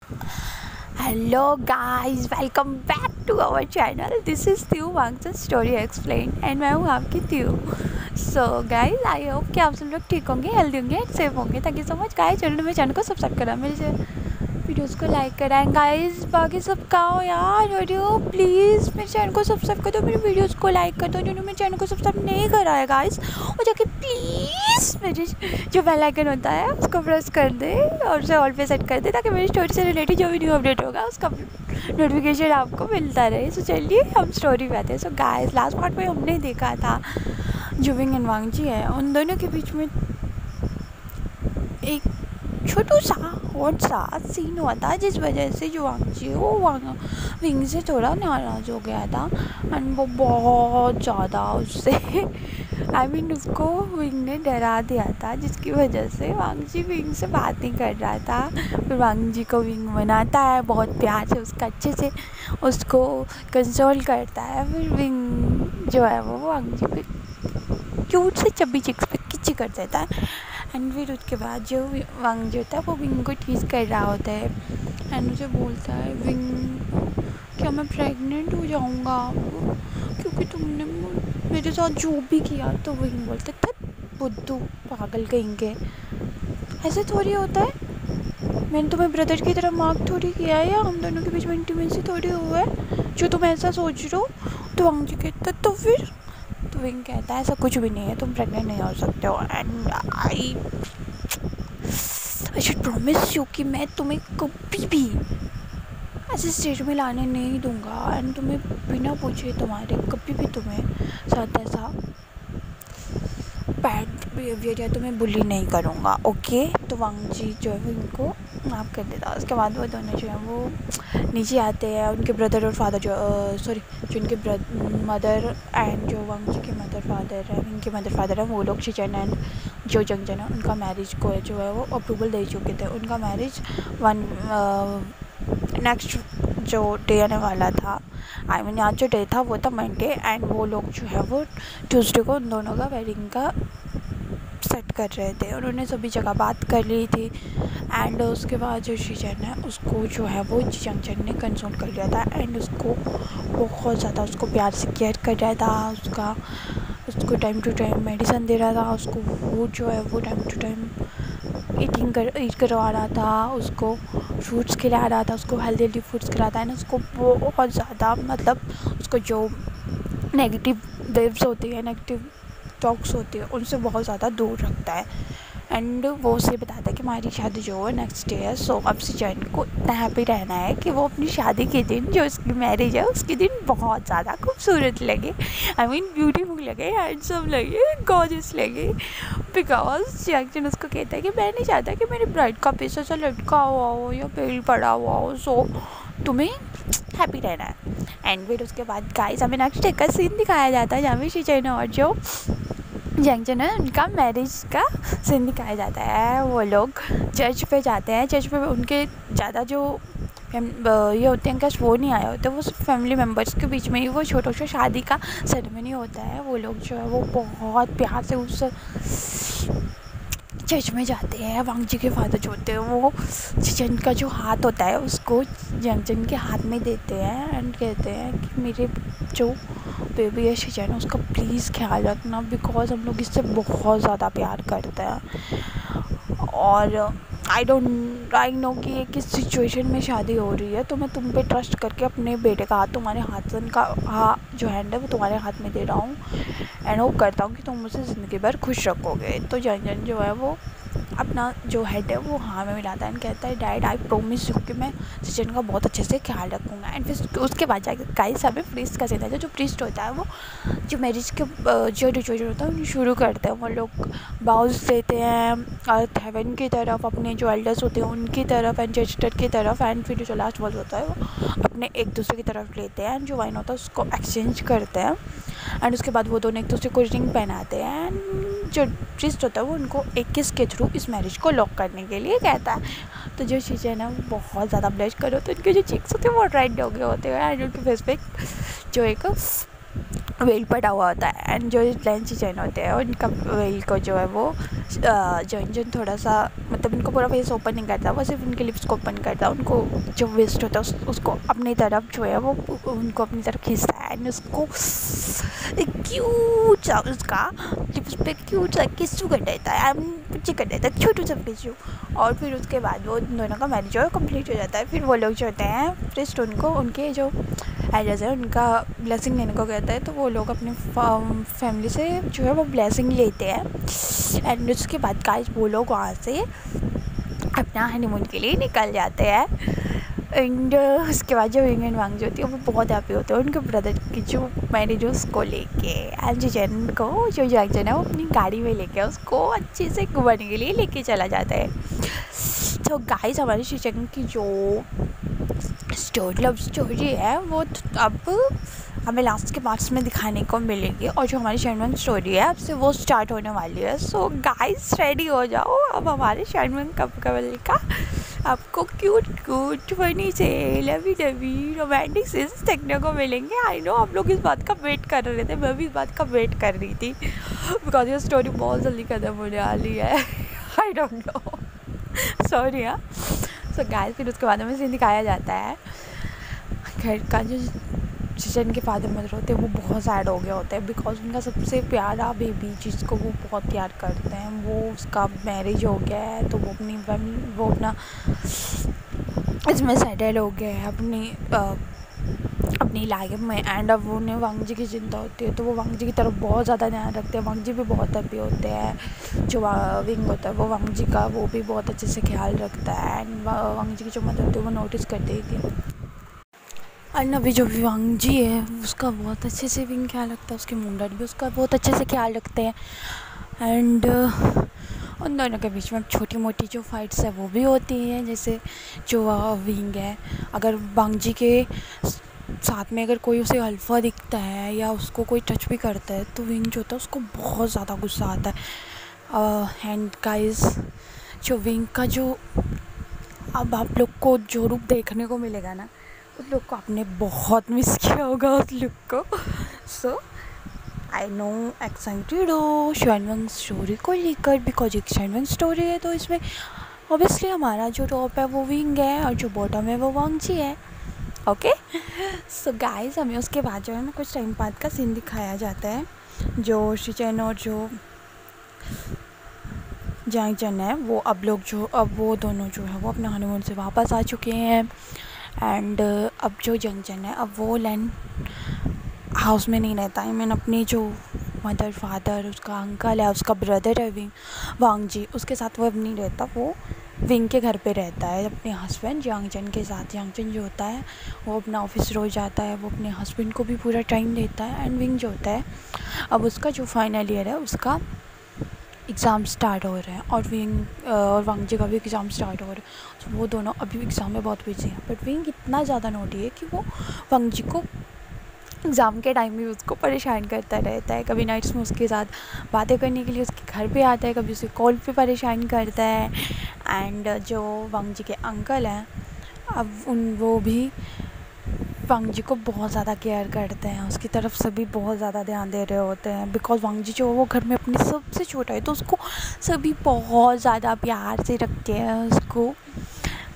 Hello guys, welcome back to our channel. This is Tyu Wang's Story Explained and मैं हूँ आपकी त्यू। So guys, I hope कि आप सब लोग ठीक होंगे, हेल्दी होंगे, सेफ होंगे। Thank you so much guys, channel को सब्सक्राइब करा, मेरे वीडियोस को लाइक करा। एंड गाइस बाकी सब कहाँ हो यार, वीडियो प्लीज़ मेरे चैनल को सब्सक्राइब कर दो, मेरे वीडियोस को लाइक कर दो। जिन्होंने मेरे चैनल को सब्सक्राइब नहीं करा है गाइस, वो जाके प्लीज़ मेरे जो बेल आइकन होता है उसको प्रेस कर दे और उसे ऑल पे सेट कर दे, ताकि मेरी स्टोरी से रिलेटेड जो भी न्यू अपडेट होगा उसका नोटिफिकेशन आपको मिलता रहे। सो चलिए हम स्टोरी पे आते हैं। सो गाइस लास्ट पार्ट में हमने देखा था जो विंग एंड वांग जी है, उन दोनों के बीच में एक छोटू सा हॉट सा सीन हुआ था, जिस वजह से जो वांग जी वो विंग से थोड़ा नाराज़ हो गया था। एंड वो बहुत ज़्यादा उससे उसको विंग ने डरा दिया था, जिसकी वजह से वांग जी विंग से बात नहीं कर रहा था। फिर वांग जी को विंग मनाता है, बहुत प्यार से उसका अच्छे से उसको कंसोल करता है। फिर विंग जो है वो वांग जी पे क्यूट से चब्बी चिक्स पे किची कर देता है। एंड फिर उसके बाद जो वांग जो होता है वो विंग को टीज कर रहा होता है एंड उसे बोलता है, विंग क्या मैं प्रेग्नेंट हो जाऊँगा क्योंकि तुमने मेरे साथ जो भी किया। तो विंग बोलते थे बुद्धू पागल कहेंगे, ऐसे थोड़ी होता है, मैंने तुम्हें ब्रदर की तरह मार्क थोड़ी किया है या हम दोनों के बीच में इंटीमेसी थोड़ी हुआ है जो तुम ऐसा सोच रहे हो। तो वांग जी कहता तो फिर, तो विंग कहता है ऐसा कुछ भी नहीं है, तुम प्रेग्नेंट नहीं हो सकते हो। And I should promise you कि मैं तुम्हें कभी भी ऐसे स्टेज में लाने नहीं दूंगा एंड तुम्हें बिना पूछे तुम्हारे कभी भी तुम्हें साथ ऐसा बैड बिहेवियर या तुम्हें बुली नहीं करूँगा, ओके। तो वांग जी जो है वो इनको माफ़ कर देता है। उसके बाद वो दोनों जो है वो नीचे आते हैं। उनके ब्रदर और फादर जो उनके मदर एंड जो वांग जी के मदर फादर है, इनके मदर फादर है, वो लोग शिचन एंड जो जंगजन है उनका मैरिज को जो है वो अप्रूवल दे चुके थे। उनका मैरिज नेक्स्ट जो डे आने वाला था, आज जो डे था वो था मंडे एंड वो लोग जो है वो ट्यूसडे को उन दोनों का वेडिंग का सेट कर रहे थे। उन्होंने सभी जगह बात कर ली थी एंड उसके बाद जो शीजन है उसको जो है वो जंगजन ने कंसोल कर लिया था एंड उसको बहुत ज़्यादा उसको प्यार से केयर कर रहा था। उसको टाइम टू टाइम मेडिसिन दे रहा था, उसको फूड जो है वो टाइम टू टाइम ईट करवा रहा था, उसको फ्रूट्स खिला रहा था, उसको हेल्दी फूड्स खिलाता है ना। उसको बहुत ज़्यादा मतलब उसको जो नेगेटिव वेव्स होती है, नेगेटिव टॉक्स होती है, उनसे बहुत ज़्यादा दूर रखता है। एंड वो उसे बताता है कि हमारी शादी जो है नेक्स्ट डे है। सो अब सिजन को इतना हैप्पी रहना है कि वो अपनी शादी के दिन जो उसकी मैरिज है उसके दिन बहुत ज़्यादा खूबसूरत लगे, ब्यूटीफुल लगे, हैंडसम लगे, गॉर्जियस लगे। बिकॉज जैक्सन उसको कहता है कि मैं नहीं चाहता कि मेरी ब्राइड का पीस ऐसा लटका हुआ हो या बेल पड़ा हुआ हो, सो तुम्हें हैप्पी रहना है। एंड फिर उसके बाद गाइस हमें नेक्स्ट डे का सीन दिखाया जाता है जहाँ पे शिचन और जो जंगजन है उनका मैरिज का सीन दिखाया जाता है। वो लोग चर्च पे जाते हैं, चर्च पे उनके ज़्यादा जो ये होते हैं गेस्ट वो नहीं आए होते, वो सिर्फ फैमिली मेम्बर्स के बीच में ही वो छोटा सा शादी का सेरेमनी होता है। वो लोग जो है वो बहुत प्यार से उस चर्च में जाते हैं। वांग जी के फादर जो होते हैं वो शिचन का जो हाथ होता है उसको जंगजन के हाथ में देते हैं एंड कहते हैं कि मेरे जो बेबी है शिचन उसका प्लीज़ ख्याल रखना, बिकॉज हम लोग इससे बहुत ज़्यादा प्यार करते हैं। और आई नो कि ये किस सिचुएशन में शादी हो रही है, तो मैं तुम पे ट्रस्ट करके अपने बेटे का हाथ, तुम्हारे हाथ जो हैंड है वो तुम्हारे हाथ में दे रहा हूँ एंड होप करता हूँ कि तुम मुझे ज़िंदगी भर खुश रखोगे। तो जंगजन जो है वो अपना जो हेड है वो हाँ में मिलाता है एंड कहता है डैड आई प्रोमिस यू कि मैं सिचन का बहुत अच्छे से ख्याल रखूँगा। एंड फिर उसके बाद जाकर गाइस हमें प्रीस्ट का सीन है। जो प्रीस्ट होता है वो जो मैरिज के जो रिचुअल होता है उन्हें शुरू करते हैं। वो लोग बाउज देते हैं अर्थ हेवन की तरफ, अपने जो एल्डर्स होते हैं उनकी तरफ एंड जस्टर की तरफ, एंड फिर जो लास्ट वर्ड होता है वो अपने एक दूसरे की तरफ लेते हैं एंड जो वाइन होता है उसको एक्सचेंज करते हैं। एंड उसके बाद वो दोनों एक दूसरे को रिंग पहनाते हैं एंड जो प्रीस्ट होता है वो उनको एक किस के थ्रू इस मैरिज को लॉक करने के लिए कहता है। तो जो शिचन है वो बहुत ज़्यादा ब्लश करो तो उनके जो चिक्स होते हैं वो रेड हो गए होते हैं एंड उनके फेस पे जो एक वेल पटा हुआ होता है एंड जो लेंस चैन होते हैं उनका वेल को जो है वो जन थोड़ा सा मतलब उनको पूरा फेस ओपन नहीं करता, वो सिर्फ उनके लिप्स को ओपन करता है। उनको जो वेस्ट होता है उसको अपनी तरफ जो है वो उनको अपनी तरफ खींचता है एंड उसको एक क्यूट सा उसका लिप्स पे क्यूट सा किस्सू कर देता है एंड पीछे कर देता है छोटू सा किस्सू। और फिर उसके बाद वो दोनों का मैरिज जो है कंप्लीट हो जाता है। फिर वो लोग जो होते हैं प्रिस्ट उनको उनके जो एल्डर्स है उनका ब्लेसिंग लेने को कहता है, तो वो लोग अपने फैमिली से जो है वो ब्लेसिंग लेते हैं एंड उसके बाद गाइस वो लोग वहाँ से अपना हनीमून के लिए निकल जाते हैं। एंड उसके बाद जो विंग एंड वांग जो होती है वो बहुत हैप्पी होते हैं उनके ब्रदर की जो मैरिज उसको लेके। एंड जिजन को जो जैक्सन है वो अपनी गाड़ी में लेके उसको अच्छे से घुमाने के लिए लेके चला जाता है। तो गाइस हमारी जिजन की जो लव स्टोरी है वो अब हमें लास्ट के पार्ट्स में दिखाने को मिलेगी और जो हमारी शैनवन स्टोरी है अब से वो स्टार्ट होने वाली है। सो गाइस रेडी हो जाओ, अब हमारे शैनवन कपल का आपको क्यूट फनी से लवी रोमांटिक सीन्स देखने को मिलेंगे। आई नो आप लोग इस बात का वेट कर रहे थे, मैं भी इस बात का वेट कर रही थी बिकॉज ये स्टोरी बहुत जल्दी खत्म होने वाली है। I don't know, sorry. हाँ, सो गाइस फिर उसके बाद हमें सीन दिखाया जाता है घर का। जो जिजन के फादर मदर होते हैं वो बहुत सैड हो गए होते हैं बिकॉज उनका सबसे प्यारा बेबी जिसको वो बहुत प्यार करते हैं वो उसका मैरिज हो गया है, तो वो अपना इसमें सेटल हो गया है अपनी लाइफ में। एंड अब उन्हें वांग जी की चिंता होती है तो वो वांग जी की तरफ बहुत ज़्यादा ध्यान रखते हैं। वांग जी भी बहुत हैप्पी होते हैं। जो विंग होता है वो वांग जी का वो भी बहुत अच्छे से ख्याल रखता है एंड वांग जी की जो मदर होती है वो नोटिस करती है एंड अभी जो वांग जी है उसका बहुत अच्छे से विंग ख्याल रखता है, उसके मुंडा भी उसका बहुत अच्छे से ख्याल रखते हैं। एंड उन दोनों के बीच में छोटी मोटी जो फाइट्स है वो भी होती हैं, जैसे जो विंग है अगर वांग जी के साथ में अगर कोई उसे अल्फ़ा दिखता है या उसको कोई टच भी करता है तो विंग जो होता है उसको बहुत ज़्यादा गुस्सा आता है। एंड गाइस जो विंग का जो अब आप लोग को जो रूप देखने को मिलेगा ना उस लुक को आपने बहुत मिस किया होगा उस लुक को। सो आई नो एक्साइटेड हो शैनवन स्टोरी को लेकर बिकॉज एक शैनवन स्टोरी है तो इसमें ऑब्वियसली हमारा जो टॉप है वो विंग है और जो बॉटम है वो वांग जी है। ओके, सो गाइस हमें उसके बाद जो है ना कुछ टाइम बाद का सीन दिखाया जाता है। जो शिचन और जो जैंगचन है वो अब वो दोनों जो है वो अपने हनीमून से वापस आ चुके हैं। एंड अब जो जंगचन है अब वो लैंड हाउस में नहीं रहता है। मैंने अपनी जो मदर फादर उसका अंकल है उसका ब्रदर है वांग जी उसके साथ वो अब नहीं रहता, वो विंग के घर पे रहता है अपने हस्बैंड यांगचन के साथ। यांगचन जो होता है वो अपना ऑफिस रोज जाता है, वो अपने हस्बैंड को भी पूरा टाइम देता है। एंड विंग जो होता है अब उसका जो फाइनल ईयर है उसका एग्ज़ाम स्टार्ट हो रहे हैं और विंग और वांग जी का भी एग्ज़ाम स्टार्ट हो रहा है। तो वो दोनों अभी एग्ज़ाम में बहुत बिजी हैं बट विंग इतना ज़्यादा नोटी है कि वो वांग जी को एग्ज़ाम के टाइम में उसको परेशान करता रहता है। कभी नाइट्स में उसके साथ बातें करने के लिए उसके घर पे आता है, कभी उसे कॉल पे परेशान करता है। एंड जो वांग जी के अंकल हैं अब वो भी वांग जी को बहुत ज़्यादा केयर करते हैं, उसकी तरफ सभी बहुत ज़्यादा ध्यान दे रहे होते हैं बिकॉज वांग जी जो वो घर में अपने सबसे छोटा है तो उसको सभी बहुत ज़्यादा प्यार से रखते हैं। उसको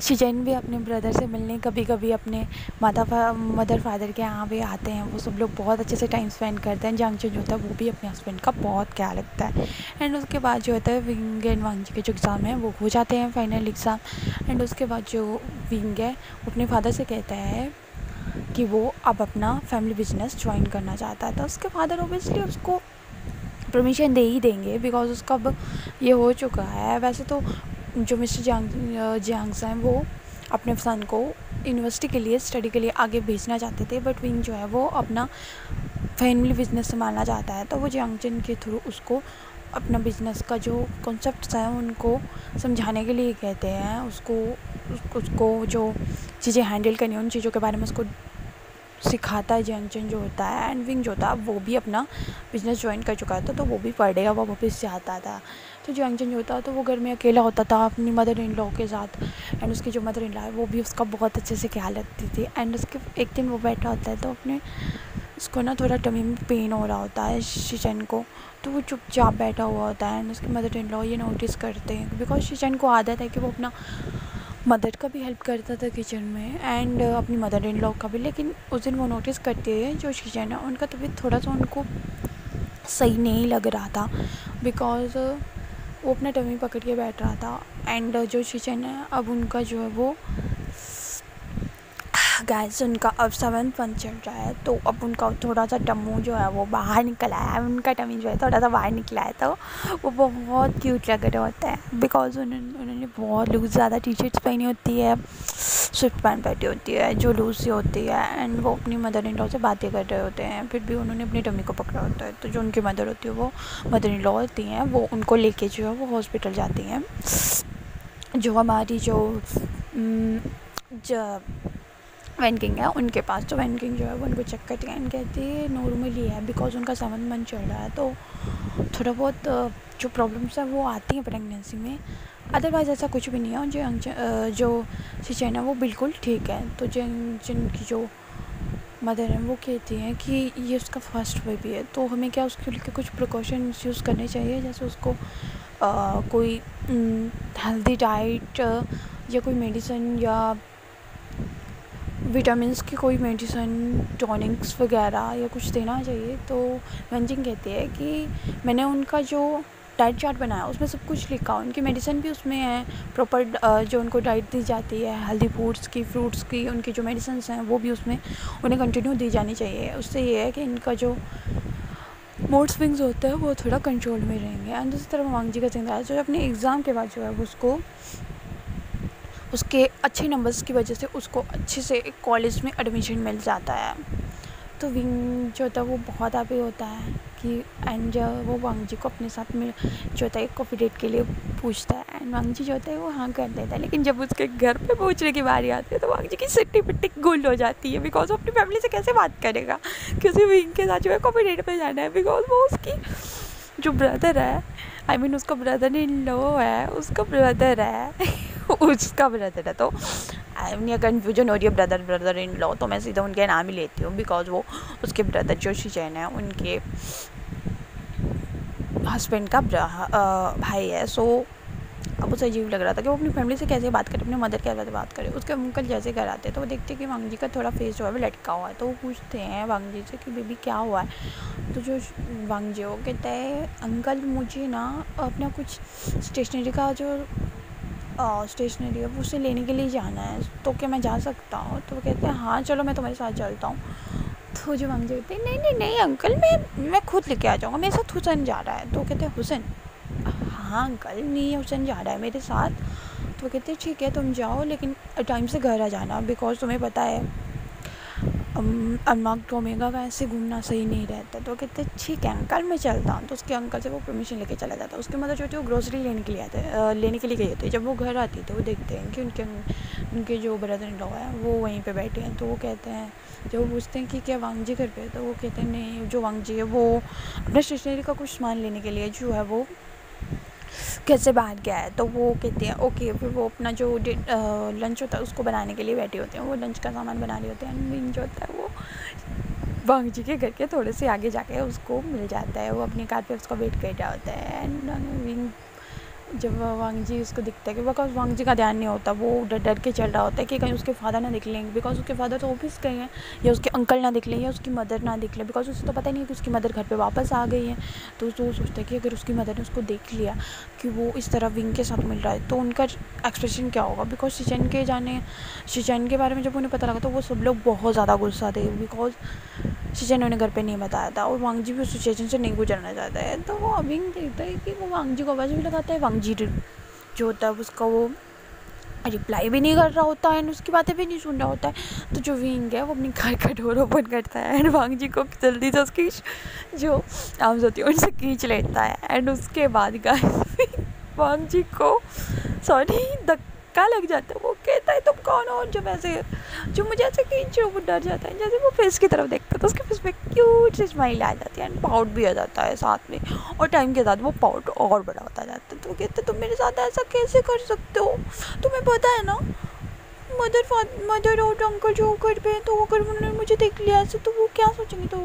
शिजन भी अपने ब्रदर से मिलने कभी कभी अपने मदर फादर के यहाँ भी आते हैं, वो सब लोग बहुत अच्छे से टाइम स्पेंड करते हैं। जैंगचन जो होता है वो भी अपने हस्बैंड का बहुत ख्याल रखता है। एंड उसके बाद जो होता है विंग एंड वांग जी के जो एग्ज़ाम है वो हो जाते हैं फाइनल एग्ज़ाम। एंड उसके बाद जो विंग है वो अपने फादर से कहता है कि वो अब अपना फैमिली बिजनेस ज्वाइन करना चाहता है। तो उसके फादर ओबियसली उसको परमिशन दे ही देंगे बिकॉज उसका अब ये हो चुका है। वैसे तो जो मिस्टर जियांग्स हैं वो अपने सन को यूनिवर्सिटी के लिए स्टडी के लिए आगे भेजना चाहते थे बट विंग जो है वो अपना फैमिली बिजनेस संभालना चाहता है। तो वो जियांगचन के थ्रू उसको अपना बिजनेस का जो कॉन्सेप्ट्स हैं उनको समझाने के लिए कहते हैं, उसको जो चीज़ें हैंडल करनी है उन चीज़ों के बारे में उसको सिखाता है जियांगचन जो होता है। एंड विंग जो होता है वो भी अपना बिजनेस ज्वाइन कर चुका था तो वो भी पर डे वो वापस जाता था। तो जियांगचन जो होता है तो वो घर में अकेला होता था अपनी मदर इन लॉ के साथ। एंड उसकी जो मदर इन लॉ है वो भी उसका बहुत अच्छे से ख्याल रखती थी। एंड उसके एक दिन वो बैठा होता है तो अपने इसको ना थोड़ा टमी में पेन हो रहा होता है शिचन को, तो वो चुपचाप बैठा हुआ होता है एंड उसके मदर इन लॉ ये नोटिस करते हैं बिकॉज शिचन को आदत है कि वो अपना मदर का भी हेल्प करता था किचन में एंड अपनी मदर इन लॉ का भी। लेकिन उस दिन वो नोटिस करते हैं जो शिचन है उनका तबीयत थोड़ा सा उनको सही नहीं लग रहा था बिकॉज वो अपना टमी पकड़ के बैठ रहा था एंड जो शिचन है अब उनका जो है वो गैस उनका अब 7th मंथ चल रहा है, तो अब उनका थोड़ा सा टम्मू जो है वो बाहर निकला है, उनका टमी जो है थोड़ा सा बाहर निकला है, तो वो बहुत क्यूट लग रहा होता है बिकॉज उन्होंने बहुत लूज ज़्यादा टी शर्ट्स पहनी होती है, स्विफ्ट पैंट पहनी होती है जो लूज सी होती है एंड वो अपनी मदर इन लॉ से बातें कर रहे होते हैं, फिर भी उन्होंने अपनी टमी को पकड़ा होता है। तो जो उनकी मदर होती है वो मदर इन लॉ होती हैं, वो उनको लेके जो है वो हॉस्पिटल जाती हैं। जो हमारी जो वैन किंग है उनके पास, तो वैन किंग जो है वो उनको चेक करती है एंड कहती है नॉर्मली है बिकॉज उनका 7th मंथ चल रहा है, तो थोड़ा बहुत जो प्रॉब्लम्स है वो आती हैं प्रेगनेंसी में, अदरवाइज़ ऐसा कुछ भी नहीं है। जो शिचन है वो बिल्कुल ठीक है। तो जिनकी जो मदर है वो कहती हैं कि ये उसका फर्स्ट बेबी है, तो हमें क्या उसके लिए कुछ प्रिकॉशंस यूज़ करने चाहिए, जैसे उसको कोई हेल्दी डाइट या कोई मेडिसिन या विटामिन्स की कोई मेडिसिन टॉनिक्स वगैरह या कुछ देना चाहिए। तो वंजिंग कहती है कि मैंने उनका जो डाइट चार्ट बनाया उसमें सब कुछ लिखा, उनकी मेडिसिन भी उसमें है प्रॉपर, जो उनको डाइट दी जाती है हेल्दी फूड्स की, फ्रूट्स की, उनकी जो मेडिसिन हैं वो भी उसमें उन्हें कंटिन्यू दी जानी चाहिए। उससे ये है कि इनका जो मूड स्विंग्स होता है वो थोड़ा कंट्रोल में रहेंगे। एंड दूसरी तरफ वांगजी का जिंदा है जो अपने एग्ज़ाम के बाद जो है उसको उसके अच्छे नंबर्स की वजह से उसको अच्छे से एक कॉलेज में एडमिशन मिल जाता है। तो विंग जो होता है वो बहुत हैप्पी होता है कि एंड वो वांगजी को अपने साथ में जो होता है एक कॉफ़ी डेट के लिए पूछता है एंड वांगजी जो होता है वो हाँ कर देता है। लेकिन जब उसके घर पे पहुंचने की बारी आती है तो वांगजी की सिट्टी पिट्टी गुल हो जाती है बिकॉज वो अपनी फैमिली से कैसे बात करेगा कि उसे विंग के साथ जो है कॉफ़ी डेट पर जाना है, बिकॉज वो उसकी जो ब्रदर है, आई मीन उसका ब्रदर इन लॉ है, उसका ब्रदर है उसका ब्रदर है। तो ये कन्फ्यूजन हो रही है ब्रदर इन लॉ, तो मैं सीधा उनके नाम ही लेती हूँ बिकॉज वो उसके ब्रदर जो शिचन है उनके हस्बैंड का भाई है। सो अब उसे अजीब लग रहा था कि वो अपनी फैमिली से कैसे बात करे, अपने मदर के कैसे बात करे। उसके अंकल जैसे घर आते तो वो देखते कि वांगजी का थोड़ा फेस जो है वो लटका हुआ है, तो वो पूछते हैं वांगजी से कि बेबी क्या हुआ है। तो जो वांगजी वो कहता है अंकल मुझे ना अपना कुछ स्टेशनरी का जो स्टेशनरी है वो उसे लेने के लिए जाना है, तो क्या मैं जा सकता हूँ। तो वो कहते हैं हाँ चलो मैं तुम्हारे साथ चलता हूँ। तो जो वांगजी कहते हैं नहीं नहीं नहीं अंकल मैं खुद लेके आ जाऊँगा, मेरे साथ हुसैन जा रहा है। तो कहते हैं हुसैन, हाँ अंकल नहीं हुसैन जा रहा है मेरे साथ। तो कहते हैं ठीक है तुम जाओ लेकिन टाइम से घर आ जाना बिकॉज तुम्हें पता है अनमार्क्ड ओमेगा का ऐसे घूमना सही नहीं रहता। तो कहते हैं ठीक है अंकल मैं चलता हूँ। तो उसके अंकल से वो परमिशन लेके चला जाता है। उसके मदर जो थी वो ग्रोसरी लेने के लिए गई होती है। जब वो घर आती है तो वो देखते हैं कि उनके जो ब्रदर इन लॉ है वो वहीं पे बैठे हैं। तो वो कहते हैं, जब वो पूछते हैं कि क्या वांगजी घर पे है, तो वो कहते हैं नहीं जो वांगजी है वो अपने स्टेशनरी का कुछ सामान लेने के लिए जो है वो कैसे बाहर गया है। तो वो कहते हैं ओके, फिर वो अपना जो लंच होता है उसको बनाने के लिए बैठे होते हैं, वो लंच का सामान बना रहे होते हैं। एंड विंग जो होता है वो वांगजी के घर के थोड़े से आगे जाके उसको मिल जाता है, वो अपनी कार पे उसका वेट कर रहा होता है। एंड विंग जब वांगजी उसको दिखता है कि बिकॉज वांगजी का ध्यान नहीं होता, वो डर के चल रहा होता है कि कहीं उसके फादर ना दिख लेंगे बिकॉज उसके फादर तो ऑफिस गए हैं, या उसके अंकल ना दिख लें या उसकी मदर ना दिख ले, बिकॉज उसे तो पता ही नहीं कि उसकी मदर घर पे वापस आ गई है। तो वो सोचता है कि अगर उसकी मदर ने उसको देख लिया कि वो इस तरह विंग के साथ मिल रहा है तो उनका एक्सप्रेशन क्या होगा। बिकॉज शिचन के बारे में जब उन्हें पता लगा तो वो सब लोग बहुत ज़्यादा गुस्सा थे बिकॉज शिचन उन्हें घर पे नहीं बताया था और वांगजी भी उस सिचुएशन से नहीं गुजरना चाहता है। तो वो विंग देखता है कि वो वांगजी को आवाज़ भी लगाता है, वांगजी जो होता है उसका वो रिप्लाई भी नहीं कर रहा होता है एंड उसकी बातें भी नहीं सुन रहा होता है। तो जो विंग है वो अपनी कार का डोर ओपन करता है एंड वांगजी को जल्दी से उसकी जो आर्म्स होती है उनसे खींच लेता है। एंड उसके बाद गाइस वांगजी को धक्का लग जाता है। वो कहता है तुम कौन हो जो मुझे ऐसे खींच, वो डर जाता है। जैसे वो फेस की तरफ देखता है तो उसके फेस पे क्यूट सी स्माइल आ जाती है एंड पाउट भी आ जाता है साथ में, और टाइम के साथ वो पाउट और बड़ा होता जाता है। तो वो कहते तुम मेरे साथ ऐसा कैसे कर सकते हो, तुम्हें पता है ना मदर और अंकल जो घर पे, तो अगर उन्होंने मुझे देख लिया ऐसे तो वो क्या सोचेंगे। तो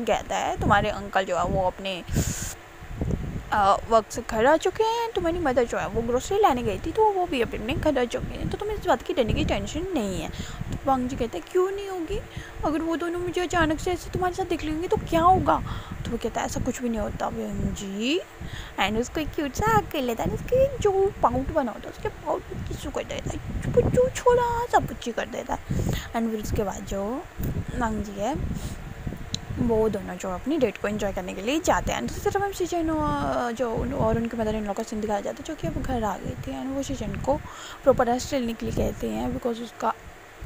कहता है तुम्हारे अंकल जो है वो अपने वक्त से घर आ चुके हैं, तुम्हारी मदर जो है वो ग्रोसरी लाने गई थी तो वो भी अपने घर आ चुके हैं, तो तुम्हें इस बात की डरने की टेंशन नहीं है। तो वांग जी कहता है क्यों नहीं होगी, अगर वो दोनों मुझे अचानक से ऐसे तुम्हारे साथ दिख लेंगे तो क्या होगा। तो वो कहता है ऐसा कुछ भी नहीं होता वांग जी। एंड उसको एक क्यूट सा हग कर लेता है, उसके जो पाउट बना होता है उसके पाउट में किस्सू कर देता है, जो छोड़ा सा पुच्ची कर देता है। एंड फिर उसके बाद जो वांग जी है वो दोनों जो अपनी डेट को एंजॉय करने के लिए जाते हैं। दूसरी तरफ हम शीजन जो और उनके मदर इन लॉ का सीन दिखाया जाता है, जो कि अब घर आ गई थी। एंड वो शीजन को प्रॉपर रेस्ट लेने के लिए कहते हैं, बिकॉज उसका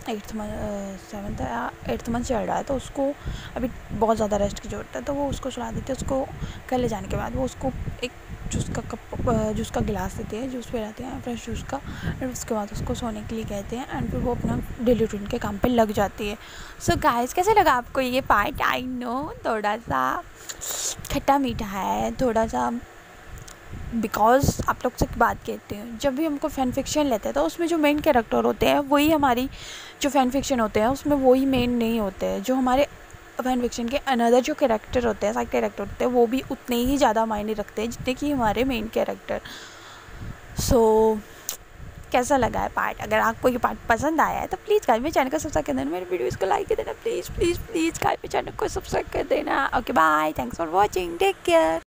8th मंथ चल रहा है, तो उसको अभी बहुत ज़्यादा रेस्ट की ज़रूरत है। तो वो उसको सुला देते हैं। उसको घर ले जाने के बाद वो उसको एक जूस का गिलास देते हैं, जूस पिलाते हैं फ्रेश जूस का। और उसके बाद उसको सोने के लिए कहते हैं एंड फिर वो अपना डेली रूटीन के काम पे लग जाती है। सो गाइस, कैसे लगा आपको ये पार्ट? आई नो थोड़ा सा खट्टा मीठा है, थोड़ा सा, बिकॉज आप लोग से बात कहते हैं, जब भी हमको फ़ैन फिक्शन लेते हैं तो उसमें जो मेन कैरेक्टर होते हैं वही हमारी जो फ़ैन फिक्शन होते हैं उसमें वही मेन नहीं होते हैं। जो हमारे फैन फिक्शन के अनदर जो कैरेक्टर होते हैं, साइड कैरेक्टर होते हैं, वो भी उतने ही ज़्यादा मायने रखते हैं जितने कि हमारे मेन कैरेक्टर। सो कैसा लगा है पार्ट? अगर आपको ये पार्ट पसंद आया है तो प्लीज़ गाइस मेरे चैनल को सब्सक्राइब कर देना, मेरे वीडियोज़ को लाइक कर देना, प्लीज़ प्लीज़ प्लीज़ गाइस मेरे चैनल को सब्सक्राइब कर देना। Okay bye, thanks for watching, take care.